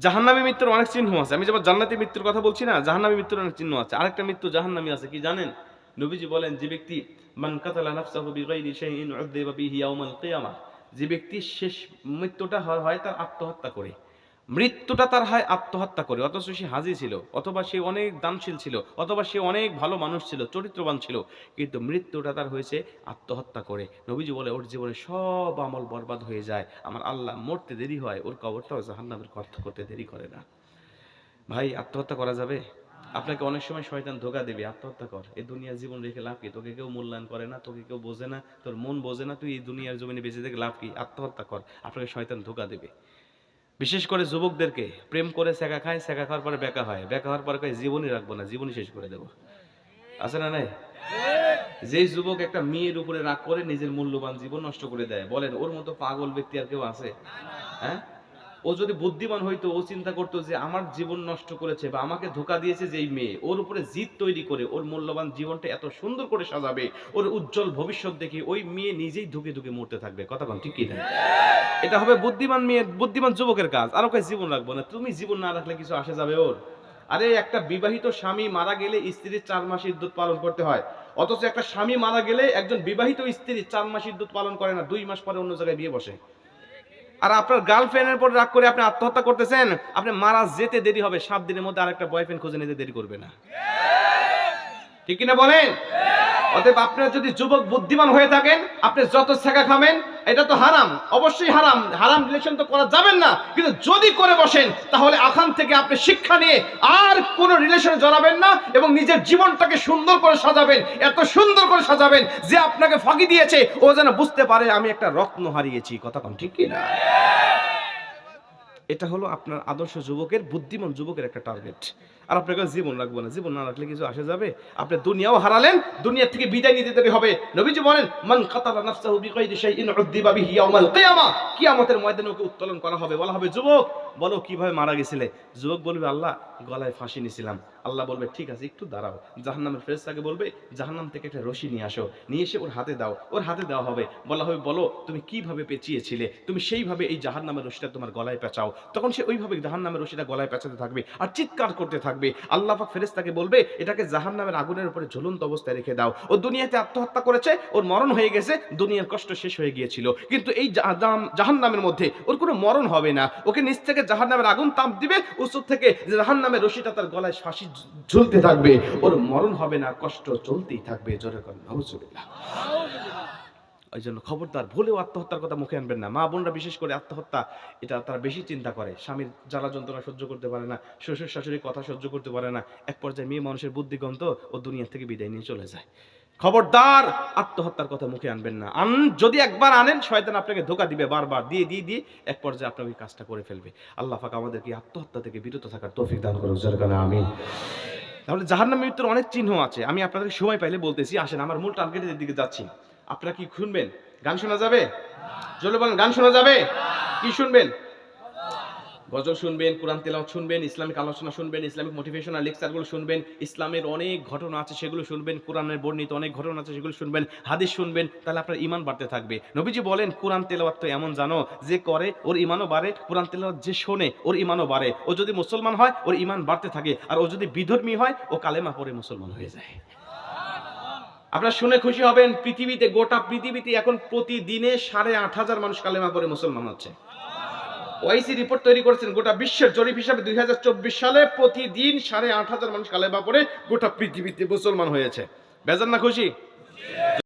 জাহান্নামী মৃত্যুর অনেক চিহ্ন আছে। আমি যেমন জান্নাতি মৃত্যুর কথা বলছি না, জাহান্নামী মৃত্যুর অনেক চিহ্ন আছে। আরেকটা মৃত্যু জাহান্নামী আছে, কি জানেন? নবীজি বলেন, যে ব্যক্তি মান কাতালা নাফসাহু বিগাইরি শাইইন উযযিবা বিহি ইয়াউমাল কিয়ামাহ, যে ব্যক্তি শেষ মৃত্যুটা হয় তার আত্মহত্যা করে, মৃত্যুটা তার হয় আত্মহত্যা করে, অথচ সে হাজী ছিল, অথবা সে অনেক দানশীল ছিল, অথবা সে অনেক ভালো মানুষ ছিল, চরিত্রবান ছিল, কিন্তু মৃত্যুটা তার হয়েছে আত্মহত্যা করে। নবীজি বলে, ওর জীবনে সব আমল বরবাদ হয়ে যায়, আমার আল্লাহ মরতে দেরি হয়, ওর কবরটাও জাহান্নামের গর্ত করতে দেরি করে না। ভাই, আত্মহত্যা করা যাবে? আপনাকে অনেক সময় শয়তান ধোঁকা দেবে, আত্মহত্যা কর, এই দুনিয়ার জীবন রেখে লাভ কি? তোকে কেউ মূল্যায়ন করে না, তোকে কেউ বোঝে না, তোর মন বোঝে না, তুই এই দুনিয়ার জমিনে বেঁচে থেকে লাভ কি? আত্মহত্যা কর। আপনাকে শয়তান ধোঁকা দেবে। বিশেষ করে যুবকদেরকে, প্রেম করে সেকা খায়, সেকা খাওয়ার পরে বেকা হয়, বেকা হওয়ার পরে কয় জীবনই রাখবো না, জীবনই শেষ করে দেবো। আছে না নাই? যেই যুবক একটা মেয়ের উপরে রাগ করে নিজের মূল্যবান জীবন নষ্ট করে দেয়, বলেন ওর মতো পাগল ব্যক্তি আর কেউ আছে? হ্যাঁ? ও যদি বুদ্ধিমান হইতো, ও চিন্তা করতো যে আমার জীবন নষ্ট করেছে বা আমাকে ধোকা দিয়েছে যেই মেয়ে, ওর উপরে জিদ তৈরি করে ওর মূল্যবান জীবনটা এত সুন্দর করে সাজাবে, ওর উজ্জ্বল ভবিষ্যৎ দেখে ওই মেয়ে নিজেই ধুকে ধুকে মরতে থাকবে। কথা কোন ঠিক কি না? এটা হবে বুদ্ধিমান মেয়ে, বুদ্ধিমান যুবকের কাজ। আর ওকে জীবন রাখবো না, তুমি জীবন না রাখলে কিছু আসে যাবে ওর? আরে একটা বিবাহিত স্বামী মারা গেলে স্ত্রীর 4 মাস ইদ্যত পালন করতে হয়, অথচ একটা স্বামী মারা গেলে একজন বিবাহিত স্ত্রী 4 মাস ইদ্যত পালন করে না, 2 মাস পরে অন্য জায়গায় বিয়ে বসে। আর আপনার গার্লফ্রেন্ডের পর রাগ করে আপনি আত্মহত্যা করতেছেন, আপনি মারা যেতে দেরি হবে, 7 দিনের মধ্যে আরেকটা বয়ফ্রেন্ড খুঁজে নিতে দেরি করবে না। ঠিক কিনা বলেন? অতএব আপনারা যদি যুবক বুদ্ধিমান হয়ে থাকেন, আপনি যত ছেঁকা খাবেন, এটা তো হারাম, অবশ্যই হারাম, হারাম রিলেশন তো করা যাবেন না, কিন্তু যদি করে বসেন তাহলে আখান থেকে আপনি শিক্ষা নিয়ে আর কোন রিলেশনে জড়াবেন না এবং নিজের জীবনটাকে সুন্দর করে সাজাবেন, এত সুন্দর করে সাজাবেন যে আপনাকে ফাঁকি দিয়েছে ও যেন বুঝতে পারে আমি একটা রত্ন হারিয়েছি। কথা কোন ঠিক কি না? এটা হলো আপনার আদর্শ যুবকের, বুদ্ধিমান যুবকের একটা টার্গেট। আর আপনাকে জীবন রাখবো না, জীবন না রাখলে কিছু আসে যাবে? আপনি দুনিয়াও হারালেন, দুনিয়া থেকে বিদায় নিতে দেরি হবে। নবীজি বলেন, মান কাতালা নাফসাহু বিগাইরি শাইইন উযযিবা বিহি ইয়াউমাল কিয়ামা, কিয়ামতের ময়দানে ওকে উত্তোলন করা হবে। বলা হবে, যুবক বলো কিভাবে মারা গেছিলে? যুবক বলবে, আল্লাহ গলায় ফাঁসি নিয়েছিলাম। আল্লাহ বলবে, ঠিক আছে একটু দাঁড়াও। জাহান্নামের ফেরেশতাকে বলবে, জাহান্নাম থেকে একটা রশি নিয়ে আসো, নিয়ে এসে ওর হাতে দাও, ওর হাতে দেওয়া হবে। বলা হবে, বলো তুমি কিভাবে পেঁচিয়েছিলে, তুমি সেইভাবে এই জাহান্নামের রশিটা তোমার গলায় পেঁচাও। তখন সে ওইভাবে জাহান্নামের রশিটা গলায় পেঁচাতে থাকবে আর চিৎকার করতে থাকবে। আল্লাহ পাক ফেরেশতাকে বলবে, এটাকে জাহান্নামের আগুনের উপরে ঝুলন্ত অবস্থায় রেখে দাও। ও দুনিয়াতে আত্মহত্যা করেছে, ওর মরণ হয়ে গেছে, দুনিয়ার কষ্ট শেষ হয়ে গিয়েছিল, কিন্তু এই জাহান্নামের মধ্যে ওর কোনো মরণ হবে না। ওকে নিচ থেকে জাহান্নামের আগুন তাপ দিবে, উঁচু থেকে জাহান্নামের রশিটা তার গলায় ফাঁসি ঝুলতে থাকবে, ওর মরণ হবে না, কষ্ট চলতেই থাকবে। জোরে কর নাউজুবিল্লাহ। ওই জন্য খবরদার ভুলেও আত্মহত্যার কথা মুখে আনবেন না। মা বোনরা বিশেষ করে আত্মহত্যা এটা তারা বেশি চিন্তা করে, স্বামীর জ্বালা যন্ত্রণা সহ্য করতে পারে না, শ্বশুর শাশুড়ির কথা সহ্য করতে পারে না, এক পর্যায়ে মেয়ে মানুষের বুদ্ধিগন্ত ও দুনিয়া থেকে বিদায় নিয়ে চলে যায়। খবরদার আত্মহত্যার কথা মুখে আনবেন না। যদি একবার আনেন, শয়তান আপনাকে ধোঁকা দিবে, বারবার দিয়ে দিয়ে দিয়ে এক পর্যায়ে আপনার ওই কাজটা করে ফেলবে। আল্লাহ পাক আমাদেরকে আত্মহত্যা থেকে বিরত থাকার তৌফিক দান করুন। জোরে আমিন। তাহলে জাহান্নামের মৃত্যুর অনেক চিহ্ন আছে, আমি আপনাদের সময় পাইলে বলতেছি। আসেন, আমার মূল টার্গেটের দিকে যাচ্ছি। আপনারা কি শুনবেন? গান শোনা যাবে? জোরে বলেন, গান শোনা যাবে? কি শুনবেন? গজল শুনবেন, কোরআন তেলাওয়াত শুনবেন, ইসলামিক আলোচনা শুনবেন, ইসলামিক মোটিভেশনাল লেকচারগুলো শুনবেন, ইসলামের অনেক ঘটনা আছে সেগুলো শুনবেন, কোরআনের বর্ণিত অনেক ঘটনা আছে সেগুলো শুনবেন, হাদিস শুনবেন, তাহলে আপনার ঈমান বাড়তে থাকবে। নবীজি বলেন, কোরআন তেলাওয়াত তো এমন জানো যে করে ওর ঈমানও বাড়ে, কোরআন তেলাওয়াত যে শোনে ওর ঈমানও বাড়ে। ও যদি মুসলমান হয় ওর ঈমান বাড়তে থাকে, আর ও যদি বিধর্মী হয় ও কালেমা পড়ে মুসলমান হয়ে যায়। আপনারা শুনে খুশি হবেন, পৃথিবীতে, গোটা পৃথিবীতে এখন প্রতিদিনে 8,500 মানুষ কালেমা পড়ে মুসলমান হচ্ছে। ওআইসি রিপোর্ট তৈরি করেছেন, গোটা বিশ্বের জরিপ হিসাবে 2024 সালে প্রতিদিন 8,500 মানুষ কালেমা পড়ে গোটা পৃথিবীতে মুসলমান হয়েছে। বেজান না খুশি?